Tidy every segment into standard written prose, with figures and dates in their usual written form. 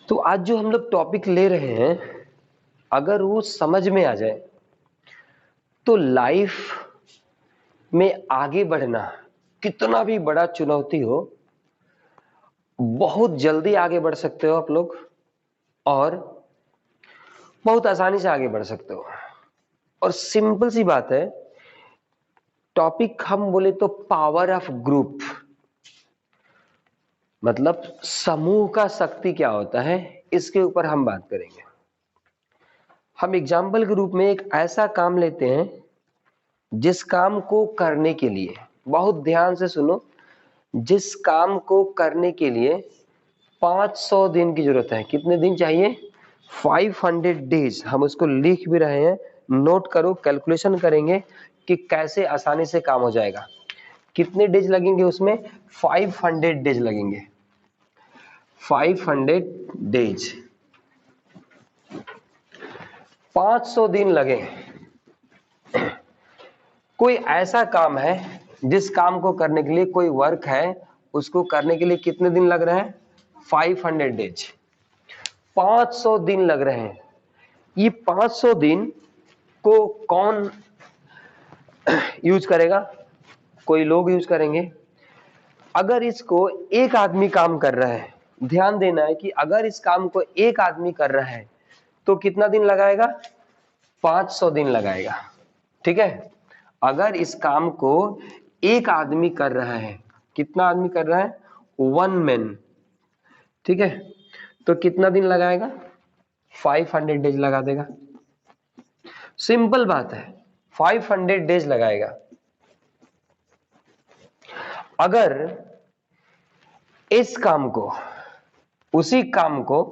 तो आज जो हम लोग टॉपिक ले रहे हैं, अगर वो समझ में आ जाए तो लाइफ में आगे बढ़ना कितना भी बड़ा चुनौती हो, बहुत जल्दी आगे बढ़ सकते हो आप लोग और बहुत आसानी से आगे बढ़ सकते हो। और सिंपल सी बात है, टॉपिक हम बोले तो पावर ऑफ ग्रुप, मतलब समूह का शक्ति क्या होता है, इसके ऊपर हम बात करेंगे। हम एग्जाम्पल के रूप में एक ऐसा काम लेते हैं जिस काम को करने के लिए, बहुत ध्यान से सुनो, जिस काम को करने के लिए 500 दिन की जरूरत है। कितने दिन चाहिए? 500 डेज। हम उसको लिख भी रहे हैं, नोट करो, कैलकुलेशन करेंगे कि कैसे आसानी से काम हो जाएगा। कितने डेज लगेंगे उसमें? 500 डेज लगेंगे। 500 डेज, 500 दिन लगे। कोई ऐसा काम है जिस काम को करने के लिए, कोई वर्क है, उसको करने के लिए कितने दिन लग रहे हैं? 500 डेज, 500 दिन लग रहे हैं। ये 500 दिन को कौन यूज करेगा? कोई लोग यूज करेंगे। अगर इसको एक आदमी काम कर रहा है, ध्यान देना है कि अगर इस काम को एक आदमी कर रहा है तो कितना दिन लगाएगा? 500 दिन लगाएगा। ठीक है, अगर इस काम को एक आदमी कर रहा है, कितना आदमी कर रहा है? 1 मैन। ठीक है, तो कितना दिन लगाएगा? 500 डेज लगा देगा। सिंपल बात है, 500 डेज लगाएगा। अगर इस काम को, उसी काम को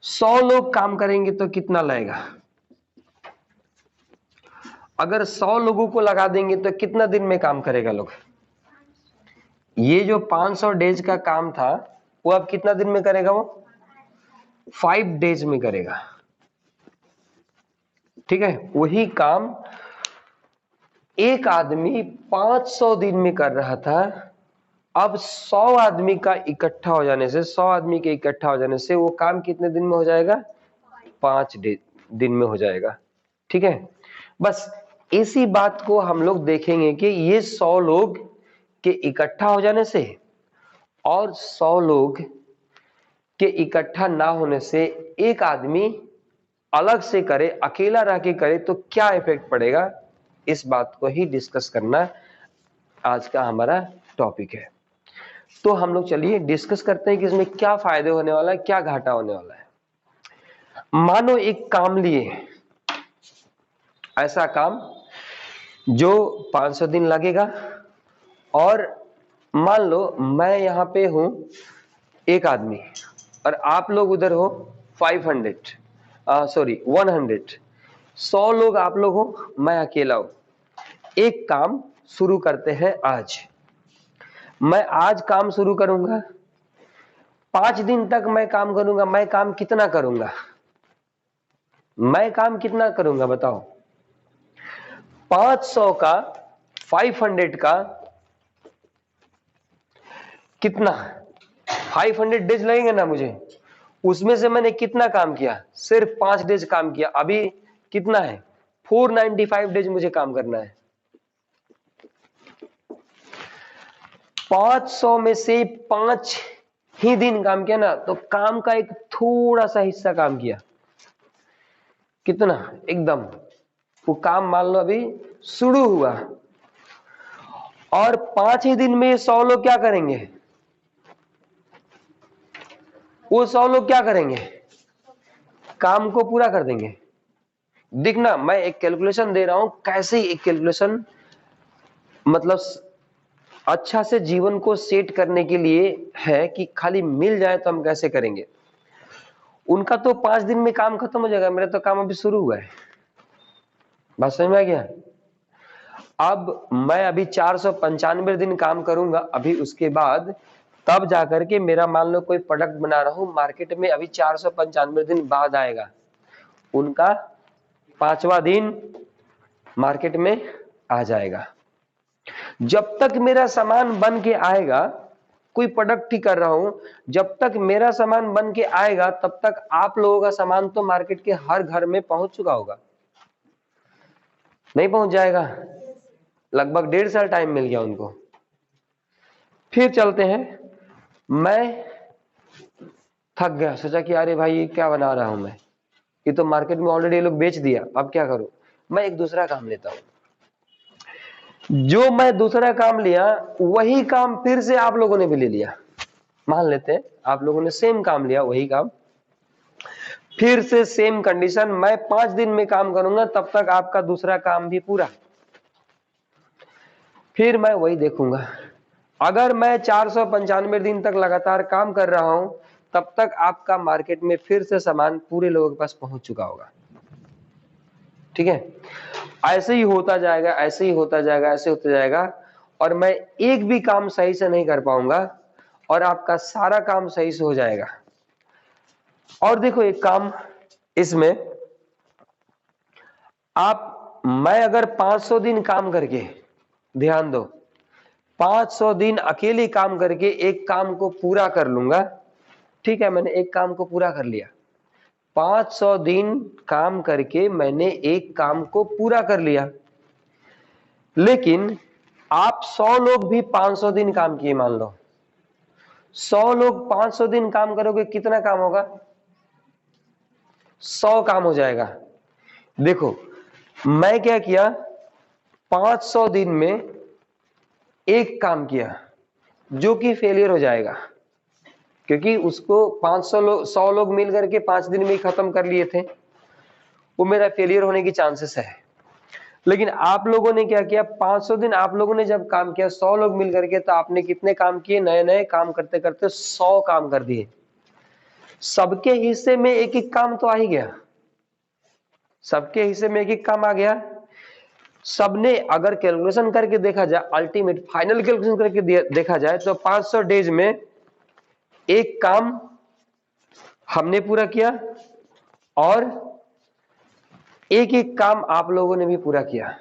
100 लोग काम करेंगे तो कितना लगेगा? अगर 100 लोगों को लगा देंगे तो कितना दिन में काम करेगा लोग? ये जो 500 डेज का काम था वो अब कितना दिन में करेगा? वो 5 डेज में करेगा। ठीक है, वही काम एक आदमी 500 दिन में कर रहा था, अब 100 आदमी का इकट्ठा हो जाने से, 100 आदमी के इकट्ठा हो जाने से वो काम कितने दिन में हो जाएगा? 5 दिन में हो जाएगा। ठीक है, बस इसी बात को हम लोग देखेंगे कि ये 100 लोग के इकट्ठा हो जाने से और 100 लोग के इकट्ठा ना होने से, एक आदमी अलग से करे, अकेला रह के करे तो क्या इफेक्ट पड़ेगा, इस बात को ही डिस्कस करना आज का हमारा टॉपिक है। तो हम लोग चलिए डिस्कस करते हैं कि इसमें क्या फायदे होने वाला है, क्या घाटा होने वाला है। मानो एक काम लिए, ऐसा काम जो 500 दिन लगेगा, और मान लो मैं यहां पे हूं एक आदमी और आप लोग उधर हो 500, सॉरी 100, 100 लोग आप लोग हो, मैं अकेला हूं। एक काम शुरू करते हैं आज। मैं आज काम शुरू करूंगा, 5 दिन तक मैं काम करूंगा। मैं काम कितना करूंगा? मैं काम कितना करूंगा बताओ? 500 का 500 का कितना? 500 डेज लगेंगे ना मुझे, उसमें से मैंने कितना काम किया? सिर्फ 5 डेज काम किया। अभी कितना है? 495 डेज मुझे काम करना है। 500 में से 5 ही दिन काम किया ना, तो काम का एक थोड़ा सा हिस्सा काम किया। कितना? एकदम वो काम मान लो अभी शुरू हुआ, और 5 ही दिन में 100 लोग क्या करेंगे? वो 100 लोग क्या करेंगे? काम को पूरा कर देंगे। देखना, मैं एक कैलकुलेशन दे रहा हूं, कैसे एक कैलकुलेशन, मतलब अच्छा से जीवन को सेट करने के लिए है कि खाली मिल जाए तो हम कैसे करेंगे। उनका तो 5 दिन में काम खत्म हो जाएगा, मेरा तो काम अभी शुरू हुआ है। बात समझ में आ गया? अब मैं अभी 495 दिन काम करूंगा अभी, उसके बाद तब जाकर के मेरा मान लो कोई प्रोडक्ट बना रहा हूं मार्केट में, अभी 495 दिन बाद आएगा। उनका 5वां दिन मार्केट में आ जाएगा। जब तक मेरा सामान बन के आएगा कोई प्रोडक्ट ही कर रहा हूं, जब तक मेरा सामान बन के आएगा तब तक आप लोगों का सामान तो मार्केट के हर घर में पहुंच चुका होगा, नहीं पहुंच जाएगा? लगभग 1.5 साल टाइम मिल गया उनको। फिर चलते हैं, मैं थक गया, सोचा कि अरे भाई ये क्या बना रहा हूं मैं, ये तो मार्केट में ऑलरेडी लोग बेच दिया, अब क्या करूं? मैं एक दूसरा काम लेता हूं। जो मैं दूसरा काम लिया वही काम फिर से आप लोगों ने भी ले लिया। मान लेते हैं आप लोगों ने सेम काम लिया, वही काम फिर से सेम कंडीशन, मैं 5 दिन में काम करूंगा तब तक आपका दूसरा काम भी पूरा। फिर मैं वही देखूंगा, अगर मैं 495 दिन तक लगातार काम कर रहा हूं तब तक आपका मार्केट में फिर से सामान पूरे लोगों के पास पहुंच चुका होगा। ठीक है, ऐसे ही होता जाएगा, ऐसे ही होता जाएगा, ऐसे होता जाएगा, और मैं एक भी काम सही से नहीं कर पाऊंगा और आपका सारा काम सही से हो जाएगा। और देखो एक काम इसमें, मैं अगर 500 दिन काम करके, ध्यान दो, 500 दिन अकेले काम करके एक काम को पूरा कर लूंगा, ठीक है, मैंने एक काम को पूरा कर लिया, 500 दिन काम करके मैंने एक काम को पूरा कर लिया, लेकिन आप 100 लोग भी 500 दिन काम किए, मान लो 100 लोग 500 दिन काम करोगे, कितना काम होगा? 100 काम हो जाएगा। देखो मैं क्या किया, 500 दिन में एक काम किया जो कि फेलियर हो जाएगा, क्योंकि उसको 500 लोग 100 लोग मिल करके 5 दिन में ही खत्म कर लिए थे, वो मेरा फेलियर होने की चांसेस है। लेकिन आप लोगों ने क्या किया, 500 दिन आप लोगों ने जब काम किया 100 लोग मिल करके, तो आपने कितने काम किए? नए नए काम करते करते 100 काम कर दिए। सबके हिस्से में एक एक काम तो आ ही गया, सबके हिस्से में एक एक काम आ गया। सबने अगर कैलकुलेशन करके देखा जाए, अल्टीमेट फाइनल कैलकुलेशन करके देखा जाए, तो 500 डेज में एक काम हमने पूरा किया और एक एक काम आप लोगों ने भी पूरा किया।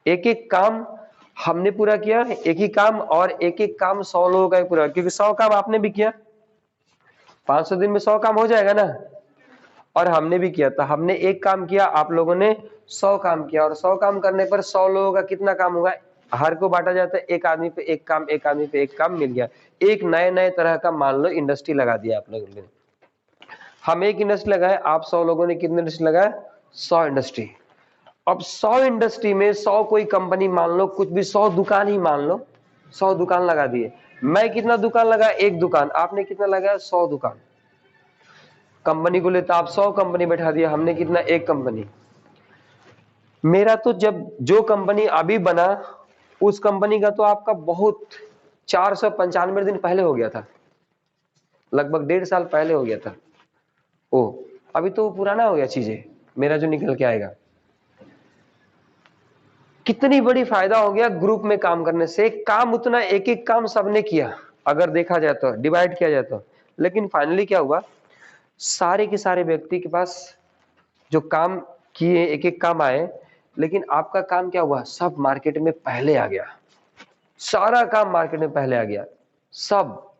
एक एक काम हमने पूरा किया, एक ही काम, और एक एक काम 100 लोगों का पूरा, क्योंकि 100 काम आपने भी किया, 500 दिन में 100 काम हो जाएगा ना, और हमने भी किया। तो हमने एक काम किया, आप लोगों ने 100 काम किया, और 100 काम करने पर 100 लोगों का कितना काम होगा? हर को बांटा जाता है, एक आदमी पे एक काम, एक आदमी पे एक काम मिल गया। एक नए नए तरह का मान लो इंडस्ट्री लगा दिया आप लोगों ने। हम एक इंडस्ट्री लगाए, आप 100 लोगों ने कितने इंडस्ट्री लगाए? 100 इंडस्ट्री। अब 100 इंडस्ट्री में 100 कोई कंपनी मान लो, कुछ भी 100 दुकान ही मान लो, 100 दुकान लगा दिए। मैं कितना दुकान लगाया? एक दुकान। आपने कितना लगाया? 100 दुकान। कंपनी को लेता आप 100 कंपनी बैठा दिया, हमने कितना? एक कंपनी। मेरा तो जब जो कंपनी अभी बना, उस कंपनी का तो आपका बहुत 495 दिन पहले हो गया था, लगभग 1.5 साल पहले हो गया था। ओ अभी तो पुराना हो गया चीजें, मेरा जो निकल के आएगा। कितनी बड़ी फायदा हो गया ग्रुप में काम करने से। काम उतना एक एक काम सबने किया, अगर देखा जाए तो, डिवाइड किया जाए तो। लेकिन फाइनली क्या हुआ, सारे के सारे व्यक्ति के पास जो काम किए, एक एक काम आए, लेकिन आपका काम क्या हुआ? सब मार्केट में पहले आ गया, सारा काम मार्केट में पहले आ गया सब,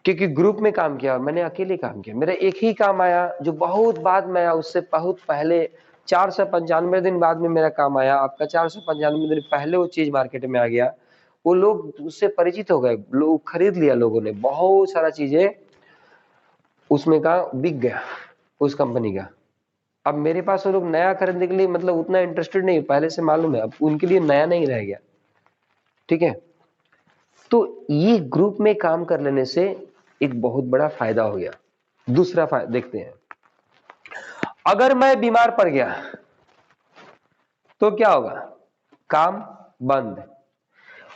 क्योंकि ग्रुप में काम किया, मैंने अकेले काम किया। मेरा एक ही काम आया जो बहुत बाद में आया, उससे बहुत पहले 495 दिन बाद में मेरा काम आया। आपका 495 दिन पहले वो चीज मार्केट में आ गया, वो लोग उससे परिचित हो गए, लोग खरीद लिया, लोगों ने बहुत सारा चीजें उसमें का बिक गया उस कंपनी का। अब मेरे पास वो लोग नया खरीदने के लिए मतलब उतना इंटरेस्टेड नहीं, पहले से मालूम है, अब उनके लिए नया नहीं रह गया। ठीक है, तो ये ग्रुप में काम कर लेने से एक बहुत बड़ा फायदा हो गया। दूसरा फायदा देखते हैं, अगर मैं बीमार पड़ गया तो क्या होगा? काम बंद।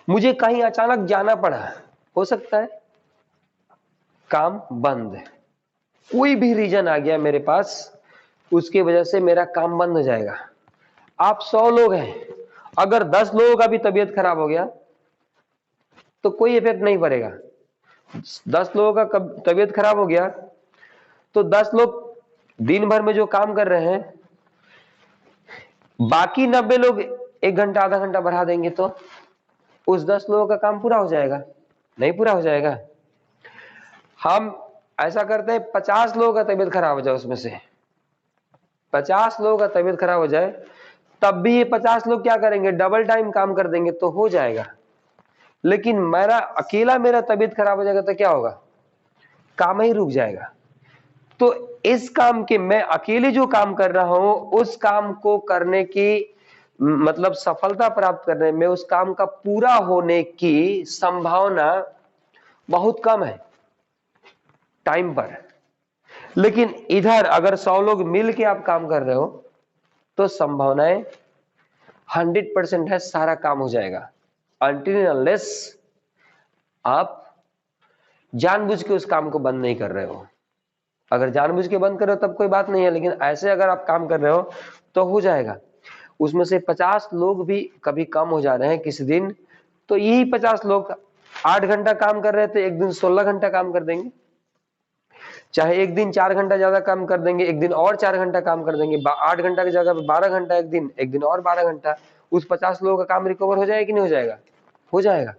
मुझे कहीं अचानक जाना पड़ा, हो सकता है काम बंद। कोई भी रीजन आ गया मेरे पास, उसकी वजह से मेरा काम बंद हो जाएगा। आप 100 लोग हैं, अगर 10 लोगों का भी तबीयत खराब हो गया तो कोई इफेक्ट नहीं पड़ेगा। 10 लोगों का तबीयत खराब हो गया तो 10 लोग दिन भर में जो काम कर रहे हैं, बाकी 90 लोग 1 घंटा आधा घंटा बढ़ा देंगे, तो उस 10 लोगों का काम पूरा हो जाएगा? नहीं पूरा हो जाएगा। हम ऐसा करते हैं 50 लोगों का तबीयत खराब हो जाए, उसमें से 50 लोगों का तबीयत खराब हो जाए, तब भी ये 50 लोग क्या करेंगे? डबल टाइम काम कर देंगे तो हो जाएगा। लेकिन मेरा तबीयत खराब हो जाएगा तो क्या होगा? काम ही रुक जाएगा। तो इस काम के मैं अकेले जो काम कर रहा हूं, उस काम को करने की मतलब सफलता प्राप्त करने में उस काम का पूरा होने की संभावना बहुत कम है टाइम पर। लेकिन इधर अगर 100 लोग मिल के आप काम कर रहे हो तो संभावनाएं 100% है, सारा काम हो जाएगा। अनटिल अनलेस आप जानबूझ के उस काम को बंद नहीं कर रहे हो। अगर जानबूझ के बंद कर रहे हो तब कोई बात नहीं है, लेकिन ऐसे अगर आप काम कर रहे हो तो हो जाएगा। उसमें से 50 लोग भी कभी कम हो जा रहे हैं किसी दिन, तो यही 50 लोग 8 घंटा काम कर रहे थे, एक दिन 16 घंटा काम कर देंगे। चाहे एक दिन 4 घंटा ज्यादा काम कर देंगे, एक दिन और 4 घंटा काम कर देंगे। 8 घंटा की जगह पे 12 घंटा एक दिन और 12 घंटा। उस 50 लोगों का काम रिकवर हो जाएगा कि नहीं हो जाएगा? हो जाएगा।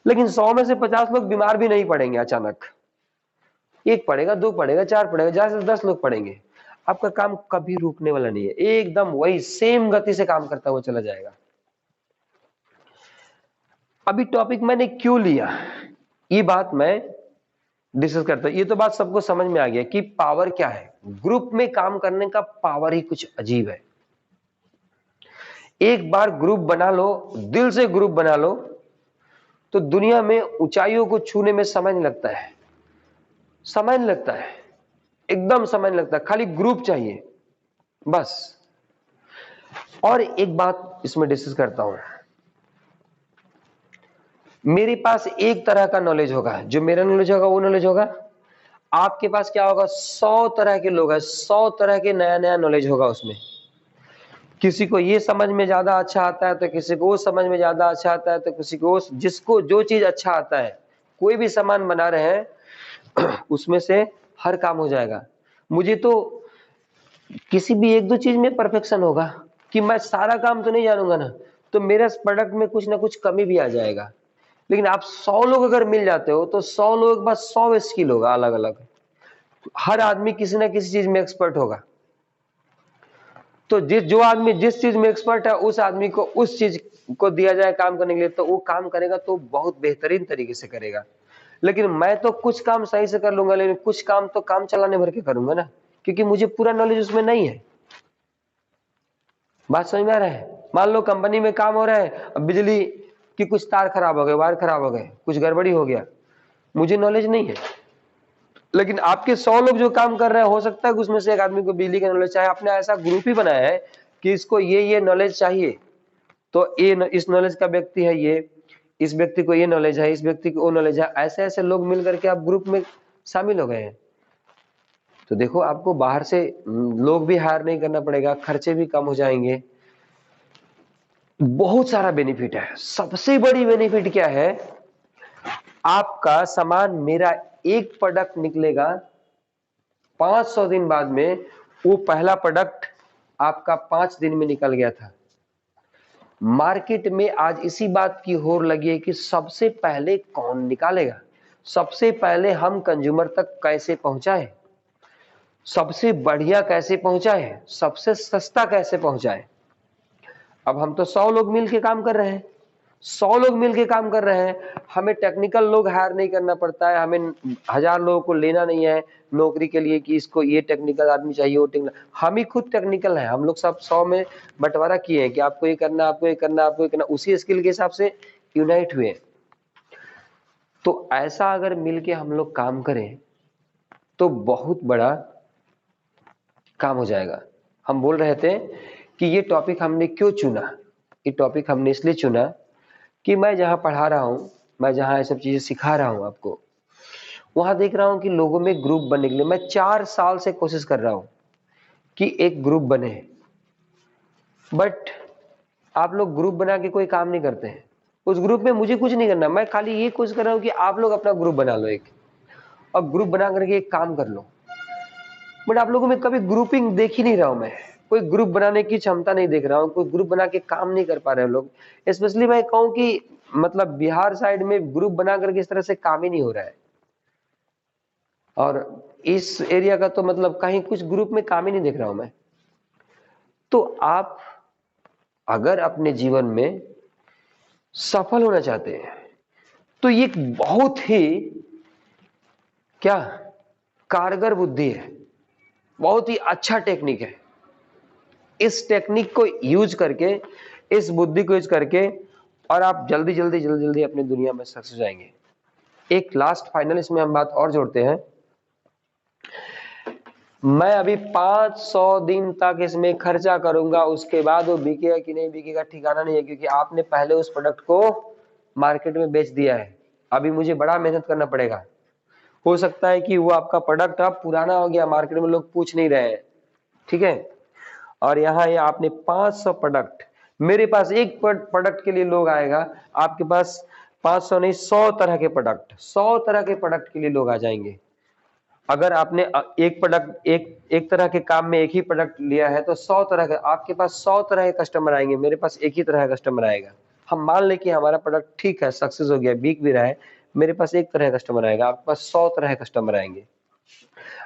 लेकिन 100 में से 50 लोग बीमार भी नहीं पड़ेंगे अचानक। एक पड़ेगा, 2 पड़ेगा, 4 पड़ेगा, ज्यादा से 10 लोग पड़ेंगे। आपका काम कभी रुकने वाला नहीं है, एकदम वही सेम गति से काम करता हुआ चला जाएगा। अभी टॉपिक मैंने क्यों लिया, ये बात मैं डिस्कस करता हूं। ये तो बात सबको समझ में आ गया कि पावर क्या है। ग्रुप में काम करने का पावर ही कुछ अजीब है। एक बार ग्रुप बना लो, दिल से ग्रुप बना लो, तो दुनिया में ऊंचाइयों को छूने में समय नहीं लगता है। समय नहीं लगता है, एकदम समय नहीं लगता, खाली ग्रुप चाहिए बस। और एक बात इसमें डिस्कस करता हूं। मेरे पास एक तरह का नॉलेज होगा, जो मेरा नॉलेज होगा वो नॉलेज होगा। आपके पास क्या होगा? 100 तरह के लोग हैं, 100 तरह के नया नया नॉलेज होगा उसमें। किसी को ये समझ में ज्यादा अच्छा आता है तो किसी को वो समझ में ज्यादा अच्छा आता है, तो किसी को जिसको जो चीज अच्छा आता है। कोई भी सामान बना रहे हैं उसमें से हर काम हो जाएगा। मुझे तो किसी भी एक दो चीज में परफेक्शन होगा कि मैं सारा काम तो नहीं जानूंगा ना, तो मेरे प्रोडक्ट में कुछ ना कुछ कमी भी आ जाएगा। लेकिन आप 100 लोग अगर मिल जाते हो तो 100 लोगों के पास 100 स्किल होगा अलग अलग। हर आदमी किसी ना किसी चीज में एक्सपर्ट होगा। तो जो आदमी जिस चीज में एक्सपर्ट है, उस आदमी को उस चीज को दिया जाए काम करने के लिए, तो वो काम करेगा तो बहुत बेहतरीन तरीके से करेगा। लेकिन मैं तो कुछ काम सही से कर लूंगा, लेकिन कुछ काम तो काम चलाने भर के करूंगा ना, क्योंकि मुझे पूरा नॉलेज उसमें नहीं है। बात समझ में आ रहा है? मान लो कंपनी में काम हो रहा है, अब बिजली की कुछ तार खराब हो गए, वायर खराब हो गए, कुछ गड़बड़ी हो गया, मुझे नॉलेज नहीं है। लेकिन आपके 100 लोग जो काम कर रहे हैं, हो सकता है कि उसमें से एक आदमी को बिजली का नॉलेज चाहिए। आपने ऐसा ग्रुप ही बनाया है कि इसको ये नॉलेज चाहिए, तो इस नॉलेज का व्यक्ति है ये, इस व्यक्ति को ये नॉलेज है, इस व्यक्ति को वो नॉलेज है। ऐसे ऐसे लोग मिल करके आप ग्रुप में शामिल हो गए हैं। तो देखो, आपको बाहर से लोग भी हायर नहीं करना पड़ेगा, खर्चे भी कम हो जाएंगे, बहुत सारा बेनिफिट है। सबसे बड़ी बेनिफिट क्या है? आपका सामान, मेरा एक प्रोडक्ट निकलेगा 500 दिन बाद में, वो पहला प्रोडक्ट आपका 5 दिन में निकल गया था। मार्केट में आज इसी बात की होड़ लगी है कि सबसे पहले कौन निकालेगा, सबसे पहले हम कंज्यूमर तक कैसे पहुंचाए, सबसे बढ़िया कैसे पहुंचाए, सबसे सस्ता कैसे पहुंचाए। अब हम तो 100 लोग मिलके काम कर रहे हैं, 100 लोग मिलके काम कर रहे हैं। हमें टेक्निकल लोग हायर नहीं करना पड़ता है, हमें 1000 लोगों को लेना नहीं है नौकरी के लिए कि इसको ये टेक्निकल आदमी चाहिए, वो टेक्निकल। हम ही खुद टेक्निकल हैं, हम लोग सब 100 में बंटवारा किए हैं कि आपको ये करना, आपको ये करना, आपको ये करना, उसी स्किल के हिसाब से यूनाइट हुए। तो ऐसा अगर मिलके हम लोग काम करें तो बहुत बड़ा काम हो जाएगा। हम बोल रहे थे कि ये टॉपिक हमने क्यों चुना? ये टॉपिक हमने इसलिए चुना कि मैं जहां पढ़ा रहा हूं, मैं जहां ये सब चीजें सिखा रहा हूं आपको, वहां देख रहा हूं कि लोगों में ग्रुप बनने के लिए मैं 4 साल से कोशिश कर रहा हूं कि एक ग्रुप बने। बट आप लोग ग्रुप बना के कोई काम नहीं करते हैं। उस ग्रुप में मुझे कुछ नहीं करना, मैं खाली ये कोशिश कर रहा हूं कि आप लोग अपना ग्रुप बना लो एक, और ग्रुप बना करके एक काम कर लो। बट आप लोगों में कभी ग्रुपिंग देख ही नहीं रहा हूं मैं, कोई ग्रुप बनाने की क्षमता नहीं देख रहा हूं, कोई ग्रुप बना के काम नहीं कर पा रहे हैं लोग। स्पेशली मैं कहूं कि मतलब बिहार साइड में ग्रुप बना करके इस तरह से काम ही नहीं हो रहा है, और इस एरिया का तो मतलब कहीं कुछ ग्रुप में काम ही नहीं देख रहा हूं मैं। तो आप अगर अपने जीवन में सफल होना चाहते हैं तो ये एक बहुत ही क्या कारगर बुद्धि है, बहुत ही अच्छा टेक्निक है। इस टेक्निक को यूज करके, इस बुद्धि को यूज करके, और आप जल्दी जल्दी जल्दी जल्दी अपनी दुनिया में सक्सेस हो जाएंगे। एक लास्ट फाइनल इसमें हम बात और जोड़ते हैं। मैं अभी 500 दिन तक इसमें खर्चा करूंगा, उसके बाद वो बिकेगा कि नहीं बिकेगा ठिकाना नहीं है, क्योंकि आपने पहले उस प्रोडक्ट को मार्केट में बेच दिया है। अभी मुझे बड़ा मेहनत करना पड़ेगा। हो सकता है कि वो आपका प्रोडक्ट अब पुराना हो गया, मार्केट में लोग पूछ नहीं रहे हैं, ठीक है। और यहाँ ये आपने 500 प्रोडक्ट, मेरे पास एक प्रोडक्ट के लिए लोग आएगा, आपके पास 500 नहीं 100 तरह के प्रोडक्ट, 100 तरह के प्रोडक्ट के लिए लोग आ जाएंगे। अगर आपने एक प्रोडक्ट एक तरह के काम में एक ही प्रोडक्ट लिया है तो 100 तरह के, आपके पास 100 तरह के कस्टमर आएंगे, मेरे पास एक ही तरह का कस्टमर आएगा। हम मान ले कि हमारा प्रोडक्ट ठीक है, सक्सेस हो गया, बिक भी रहा है, मेरे पास एक तरह का कस्टमर आएगा, आपके पास 100 तरह के कस्टमर आएंगे।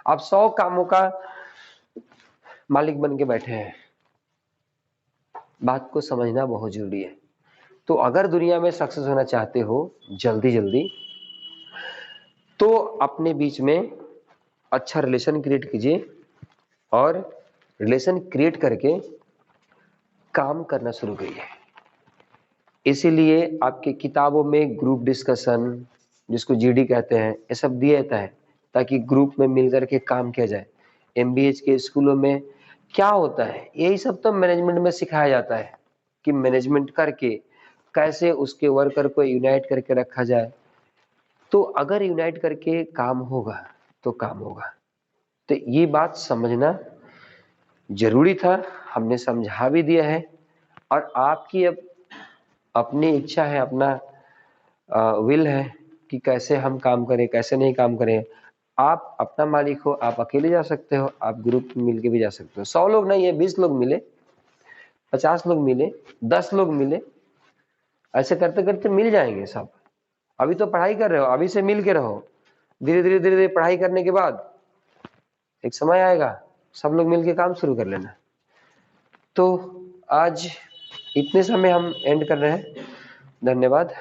आप 100 कामों का मालिक बन के बैठे हैं। बात को समझना बहुत जरूरी है। तो अगर दुनिया में सक्सेस होना चाहते हो जल्दी जल्दी, तो अपने बीच में अच्छा रिलेशन क्रिएट कीजिए, और रिलेशन क्रिएट करके काम करना शुरू करिए। इसीलिए आपके किताबों में ग्रुप डिस्कशन, जिसको जीडी कहते हैं, ये सब दिया जाता है ताकि ग्रुप में मिलकर के काम किया जाए। एमबीए के स्कूलों में क्या होता है, यही सब तो मैनेजमेंट में सिखाया जाता है कि मैनेजमेंट करके कैसे उसके वर्कर को यूनाइट करके रखा जाए। तो अगर यूनाइट करके काम होगा तो काम होगा। तो ये बात समझना जरूरी था, हमने समझा भी दिया है। और आपकी अब अपनी इच्छा है, अपना विल है कि कैसे हम काम करें, कैसे नहीं काम करें। आप अपना मालिक हो, आप अकेले जा सकते हो, आप ग्रुप में मिलके भी जा सकते हो। 100 लोग नहीं है, 20 लोग मिले, 50 लोग मिले, 10 लोग मिले, ऐसे करते करते मिल जाएंगे सब। अभी तो पढ़ाई कर रहे हो, अभी से मिल के रहो। धीरे धीरे धीरे धीरे पढ़ाई करने के बाद एक समय आएगा, सब लोग मिलके काम शुरू कर लेना। तो आज इतने समय हम एंड कर रहे हैं। धन्यवाद।